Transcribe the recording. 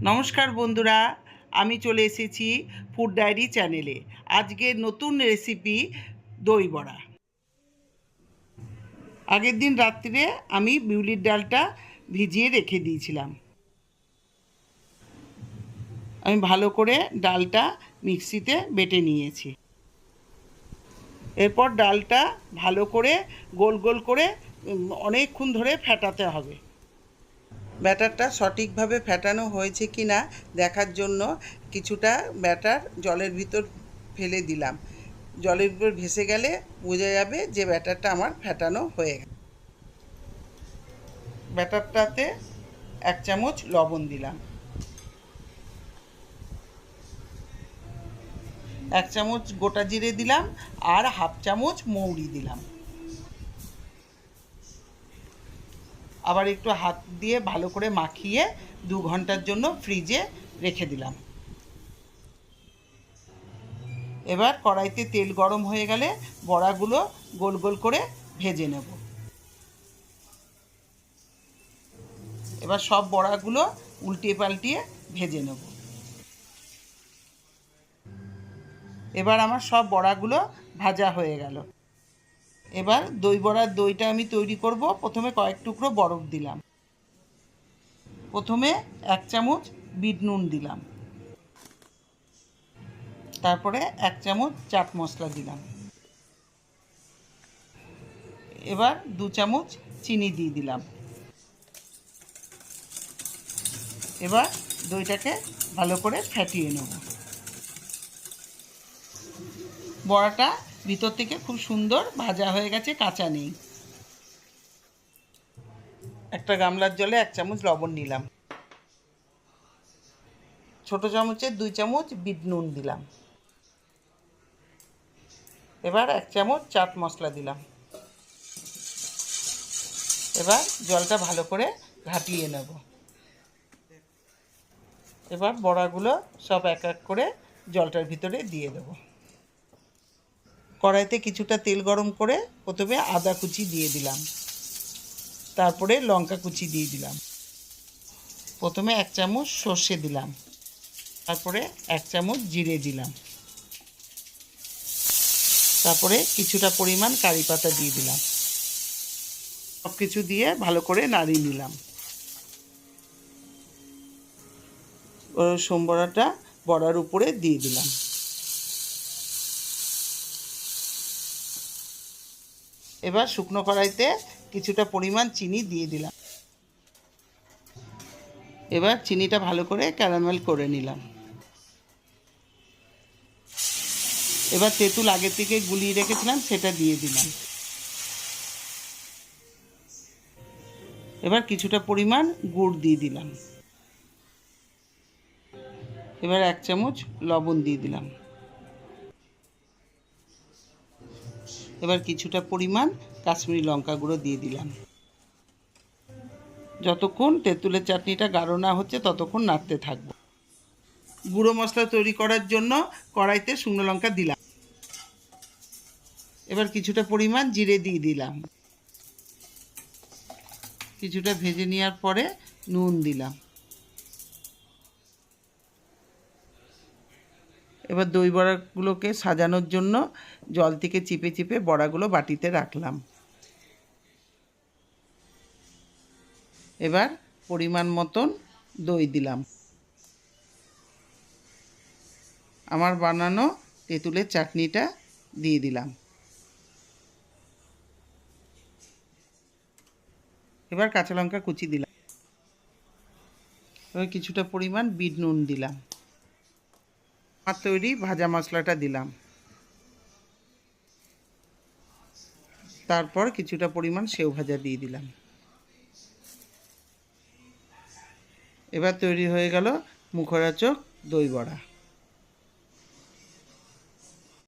নমস্কার বন্ধুরা, আমি চলে এসেছি ফুড ডায়েরি চ্যানেলে। আজকের নতুন রেসিপি দই বড়া। আগের দিন রাত্রিরে আমি বিউলির ডালটা ভিজিয়ে রেখে দিয়েছিলাম। আমি ভালো করে ডালটা মিক্সিতে বেটে নিয়েছি। এরপর ডালটা ভালো করে গোল গোল করে অনেকক্ষণ ধরে ফেটাতে হবে। ব্যাটারটা সঠিকভাবে ফেটানো হয়েছে কি না দেখার জন্য কিছুটা ব্যাটার জলের ভিতর ফেলে দিলাম। জলের ভিতর ভেসে গেলে বোঝা যাবে যে ব্যাটারটা আমার ফেটানো হয়ে গেছে। ব্যাটারটাতে 1 চামচ লবণ দিলাম, 1 চামচ গোটা জিরে দিলাম, আর 1/2 চামচ মৌরি দিলাম। আবার একটু হাত দিয়ে ভালো করে মাখিয়ে 2 ঘন্টার জন্য ফ্রিজে রেখে দিলাম। এবার কড়াইতে তেল গরম হয়ে গেলে বড়াগুলো গোল গোল করে ভেজে নেব। এবার সব বড়াগুলো উল্টিয়ে পাল্টিয়ে ভেজে নেব। এবার আমার সব বড়াগুলো ভাজা হয়ে গেল। এবার দই বড়ার দইটা আমি তৈরি করব। প্রথমে কয়েক টুকরো বরফ দিলাম। প্রথমে 1 চামচ বিট নুন দিলাম, তারপরে 1 চামচ চাট মশলা দিলাম। এবার 2 চামচ চিনি দিয়ে দিলাম। এবার দইটাকে ভালো করে ফেটিয়ে নেব। বড়াটা ভিতর থেকে খুব সুন্দর ভাজা হয়ে গেছে, কাঁচা নেই। একটা গামলার জলে 1 চামচ লবণ নিলাম, ছোট চামচের 2 চামচ বিট নুন দিলাম। এবার 1 চামচ চাট মশলা দিলাম। এবার জলটা ভালো করে ঘাটিয়ে নেব। এবার বড়াগুলো সব এক এক করে জলটার ভিতরে দিয়ে দেব। কড়াইতে কিছুটা তেল গরম করে প্রথমে আদা কুচি দিয়ে দিলাম, তারপরে লঙ্কা কুচি দিয়ে দিলাম। প্রথমে 1 চামচ সর্ষে দিলাম, তারপরে 1 চামচ জিরে দিলাম, তারপরে কিছুটা পরিমাণ কারি পাতা দিয়ে দিলাম। সব কিছু দিয়ে ভালো করে নাড়িয়ে নিলাম। রসুন বড়াটা বড়ার উপরে দিয়ে দিলাম। এবার শুকনো কড়াইতে কিছুটা পরিমাণ চিনি দিয়ে দিলাম। এবার চিনিটা ভালো করে ক্যারামেল করে নিলাম। এবার তেঁতুল আগে থেকে গুলিয়ে রেখেছিলাম, সেটা দিয়ে দিলাম। এবার কিছুটা পরিমাণ গুড় দিয়ে দিলাম। এবার 1 চামচ লবণ দিয়ে দিলাম। এবার কিছুটা পরিমাণ কাশ্মীরি লঙ্কা গুঁড়ো দিয়ে দিলাম। যতক্ষণ তেঁতুলের চাটনিটা গাঢ় না হচ্ছে ততক্ষণ নাড়তে থাকবো। গুঁড়ো মশলা তৈরি করার জন্য কড়াইতে শুকনো লঙ্কা দিলাম। এবার কিছুটা পরিমাণ জিরে দিয়ে দিলাম। কিছুটা ভেজে নেওয়ার পরে নুন দিলাম। এবার দই বড়াগুলোকে সাজানোর জন্য জল থেকে চিপে চিপে বড়াগুলো বাটিতে রাখলাম। এবার পরিমাণ মতন দই দিলাম। আমার বানানো তেঁতুলের চাটনিটা দিয়ে দিলাম। এবার কাঁচা লঙ্কা কুচি দিলাম। এবার কিছুটা পরিমাণ বিট নুন দিলাম। আমার তৈরি ভাজা মশলাটা দিলাম। তারপর কিছুটা পরিমাণ সেও ভাজা দিয়ে দিলাম। এবার তৈরি হয়ে গেল মুখরোচক দই বড়া।